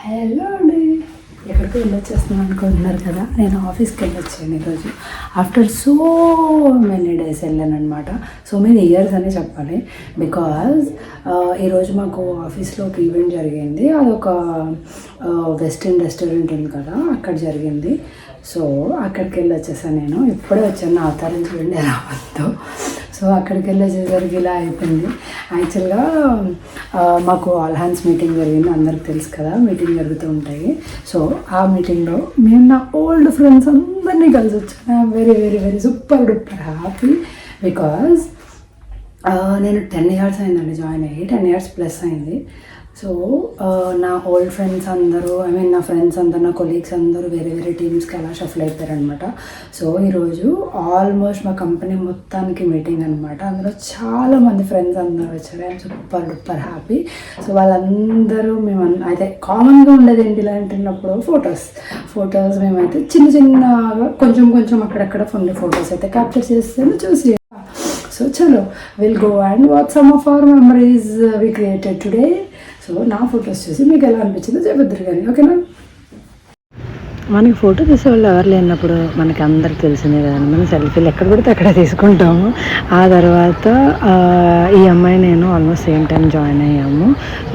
Hello అండి, ఎక్కడికి వెళ్ళొచ్చేస్తున్నాను అనుకుంటున్నారు కదా. నేను ఆఫీస్కి వెళ్ళొచ్చాను ఈరోజు. ఆఫ్టర్ సో మెనీ డేస్ వెళ్ళాను అనమాట. సో మెనీ ఇయర్స్ అనే చెప్పాలి. బికాజ్ ఈరోజు మాకు ఆఫీస్లో ఒక ఈవెంట్ జరిగింది. అదొక వెస్టర్న్ రెస్టారెంట్ ఉంది కదా, అక్కడ జరిగింది. సో అక్కడికి వెళ్ళి వచ్చేసాను. నేను ఇప్పుడే వచ్చాను, నా అవతారం చూడండి ఎలా ఉందో. సో అక్కడికి వెళ్ళేసరికి ఇలా అయిపోయింది. యాక్చువల్గా మాకు ఆల్ హ్యాండ్స్ మీటింగ్ జరిగింది, అందరికి తెలుసు కదా, మీటింగ్ జరుగుతూ ఉంటాయి. సో ఆ మీటింగ్లో మేము నా ఓల్డ్ ఫ్రెండ్స్ అందరినీ కలిసి వచ్చాను. Very very very super duper happy. Because నేను 10 years అయిందండి జాయిన్ అయ్యి, 10 years ప్లస్ అయింది. సో నా ఓల్డ్ ఫ్రెండ్స్ అందరూ, నా ఫ్రెండ్స్ అందరూ, నా కొలీగ్స్ అందరూ వేరే వేరే టీమ్స్కి అలా షఫల్ అయిపోయారనమాట. సో ఈరోజు ఆల్మోస్ట్ మా కంపెనీ మొత్తానికి మీటింగ్ అనమాట. అందులో చాలామంది ఫ్రెండ్స్ అందరూ వచ్చారు. I'm super duper happy. So వాళ్ళందరూ మేము అయితే కామన్గా ఉండేది ఏంటి ఇలాంటినప్పుడు ఫొటోస్ మేమైతే చిన్నగా కొంచెం అక్కడక్కడ ఫొటోస్ అయితే క్యాప్చర్ చేస్తాను చూసి. సో చలో will go and watch some of our memories we created today. So నా ఫొటోస్ చూసి మీకు ఎలా అనిపించిందో చెప్పొద్దురు కానీ, ఓకేనా. మనకి ఫోటో తీసే వాళ్ళు ఎవరు లేనప్పుడు మనకి అందరికి తెలిసిందే కదండి, మనం సెల్ఫీలు ఎక్కడ పడితే అక్కడ తీసుకుంటాము. ఆ తర్వాత ఈ అమ్మాయి నేను ఆల్మోస్ట్ సేమ్ టైం జాయిన్ అయ్యాము.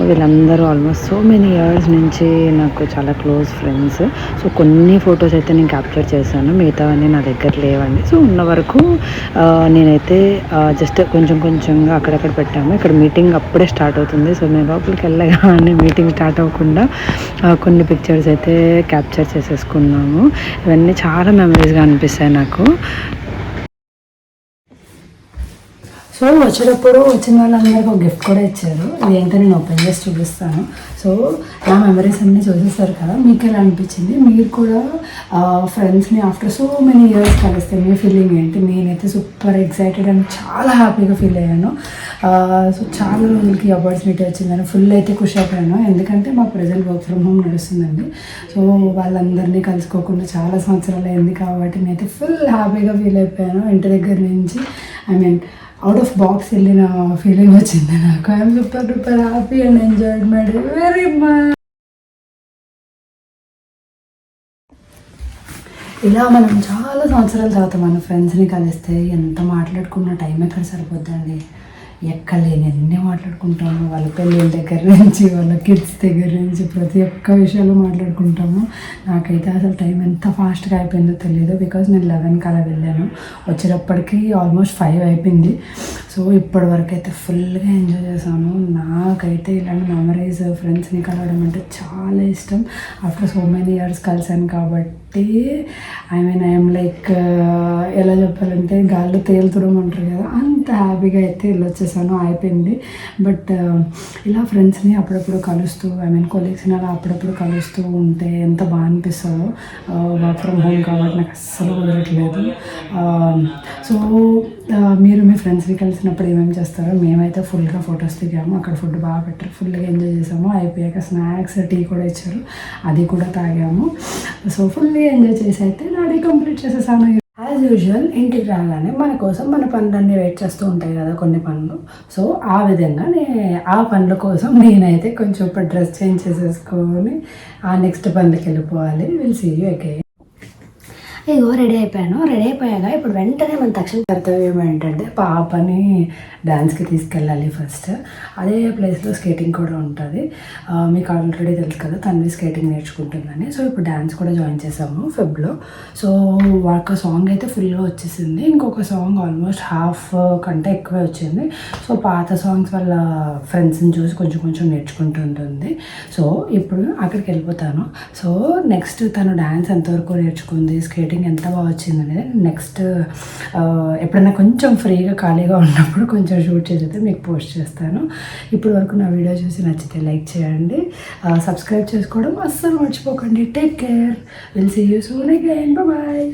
వీళ్ళందరూ ఆల్మోస్ట్ సో మెనీ ఇయర్స్ నుంచి నాకు చాలా క్లోజ్ ఫ్రెండ్స్. సో కొన్ని ఫొటోస్ అయితే నేను క్యాప్చర్ చేశాను, మిగతావన్నీ నా దగ్గర లేవండి. సో ఉన్న వరకు నేనైతే జస్ట్ కొంచెంగా అక్కడక్కడ పెట్టాము. ఇక్కడ మీటింగ్ అప్పుడే స్టార్ట్ అవుతుంది. సో నేను లోపలికి వెళ్ళగానే మీటింగ్ స్టార్ట్ అవ్వకుండా కొన్ని పిక్చర్స్ అయితే క్యాప్చర్ చేసేసుకున్నాము. ఇవన్నీ చాలా మెమరీస్గా అనిపిస్తాయి నాకు. సో వచ్చేటప్పుడు వచ్చిన వాళ్ళందరికీ ఒక గిఫ్ట్ కూడా ఇచ్చారు. ఇది ఏంటో నేను ఓపెన్ చేసి చూపిస్తాను. సో నా మెమరీస్ అన్నీ చూసేస్తారు కదా, మీకు ఎలా అనిపించింది? మీరు కూడా ఫ్రెండ్స్ని ఆఫ్టర్ సో మెనీ ఇయర్స్ కలిస్తే మీ ఫీలింగ్ ఏంటి? నేనైతే సూపర్ ఎక్సైటెడ్ అండ్ చాలా హ్యాపీగా ఫీల్ అయ్యాను. సో చాలా రోజులకి ఆపర్చునిటీ వచ్చిందని ఫుల్ అయితే ఖుషి అయిపోయాను. ఎందుకంటే మా ప్రజెంట్ వర్క్ ఫ్రమ్ హోమ్ నడుస్తుందండి. సో వాళ్ళందరినీ కలుసుకోకుండా చాలా సంవత్సరాలు అయింది కాబట్టి నేనైతే ఫుల్ హ్యాపీగా ఫీల్ అయిపోయాను. ఇంటి దగ్గర నుంచి అవుట్ ఆఫ్ బాక్స్ వెళ్ళిన ఫీలింగ్ వచ్చింది నాకు. I'm super duper happy and enjoyed my day very much. ఇలా మనం చాలా సంవత్సరాల తర్వాత మన ఫ్రెండ్స్ని కలిస్తే ఎంత మాట్లాడుకున్న టైం ఎక్కడ సరిపోద్దండి. ఎక్కడ లేని అన్నీ మాట్లాడుకుంటాము. వాళ్ళ పెళ్ళిళ్ళ దగ్గర నుంచి, వాళ్ళ కిడ్స్ దగ్గర నుంచి ప్రతి ఒక్క విషయాలు మాట్లాడుకుంటాము. నాకైతే అసలు టైం ఎంత ఫాస్ట్గా అయిపోయిందో తెలియదు. బికాజ్ నేను 11కి అలా వెళ్ళాను, వచ్చేటప్పటికి ఆల్మోస్ట్ 5 అయిపోయింది. సో ఇప్పటి వరకు అయితే ఫుల్గా ఎంజాయ్ చేశాను. నాకైతే ఇలాంటి మెమరీస్ ఫ్రెండ్స్ని కలవడం అంటే చాలా ఇష్టం. ఆఫ్టర్ సో మెనీ ఇయర్స్ కలిసాను కాబట్టి ఐఎమ్ లైక్ ఎలా చెప్పాలంటే గాల్లో తేలుతుడం అంటారు కదా, అంత హ్యాపీగా అయితే వెళ్ళొచ్చేసాను. అయిపోయింది. బట్ ఇలా ఫ్రెండ్స్ని అప్పుడప్పుడు కలుస్తూ కొలీగ్స్ని అలా అప్పుడప్పుడు కలుస్తూ ఉంటే ఎంత బాగా అనిపిస్తుందో. వర్క్ ఫ్రమ్ హోమ్ కాబట్టి నాకు అస్సలు కుదరట్లేదు. సో మీరు మీ ఫ్రెండ్స్ని కలిసినప్పుడు ఏమేమి చేస్తారో? మేమైతే ఫుల్గా ఫొటోస్ దిగాము. అక్కడ ఫుడ్ బాగా పెట్టారు, ఫుల్గా ఎంజాయ్ చేసాము. అయిపోయాక స్నాక్స్, టీ కూడా ఇచ్చారు, అది కూడా తాగాము. సో ఫుల్గా ఎంజాయ్ చేసి అయితే నా డే కంప్లీట్ చేసేసాను. యాజ్ యూజువల్ ఇంటికి రాగానే మన కోసం మన పనులన్నీ వెయిట్ చేస్తూ ఉంటాయి కదా కొన్ని పనులు. సో ఆ విధంగా ఆ పనుల కోసం నేనైతే కొంచెం ఇప్పుడు డ్రెస్ చేంజ్ చేసేసుకొని ఆ నెక్స్ట్ పనులకి వెళ్ళిపోవాలి. Will see you again. ఇగో రెడీ అయిపోయాను. రెడీ అయిపోయాక ఇప్పుడు వెంటనే మన తక్షణ కర్తవ్యం ఏంటంటే పాపని డ్యాన్స్కి తీసుకెళ్ళాలి ఫస్ట్. అదే ప్లేస్లో స్కేటింగ్ కూడా ఉంటుంది. మీకు ఆల్రెడీ తెలుసు కదా, తనవి స్కేటింగ్ నేర్చుకుంటుందని. సో ఇప్పుడు డ్యాన్స్ కూడా జాయిన్ చేసాము ఫెబ్లో. సో ఒక సాంగ్ అయితే ఫుల్గా వచ్చేసింది, ఇంకొక సాంగ్ ఆల్మోస్ట్ హాఫ్ కంటే ఎక్కువే వచ్చింది. సో పాత సాంగ్స్ వాళ్ళ ఫ్రెండ్స్ని చూసి కొంచెం నేర్చుకుంటుంటుంది. సో ఇప్పుడు అక్కడికి వెళ్ళిపోతాను. సో నెక్స్ట్ తను డ్యాన్స్ ఎంతవరకు నేర్చుకుంది, స్కేటింగ్ ఎంత బాగా వచ్చింది అనేది నెక్స్ట్ ఎప్పుడైనా కొంచెం ఫ్రీగా ఖాళీగా ఉన్నప్పుడు కొంచెం షూట్ చేసి మీకు పోస్ట్ చేస్తాను. ఇప్పటి వరకు నా వీడియో చూసి నచ్చితే లైక్ చేయండి, సబ్స్క్రైబ్ చేసుకోవడం అస్సలు మర్చిపోకండి. Take care, will see you soon again, bye.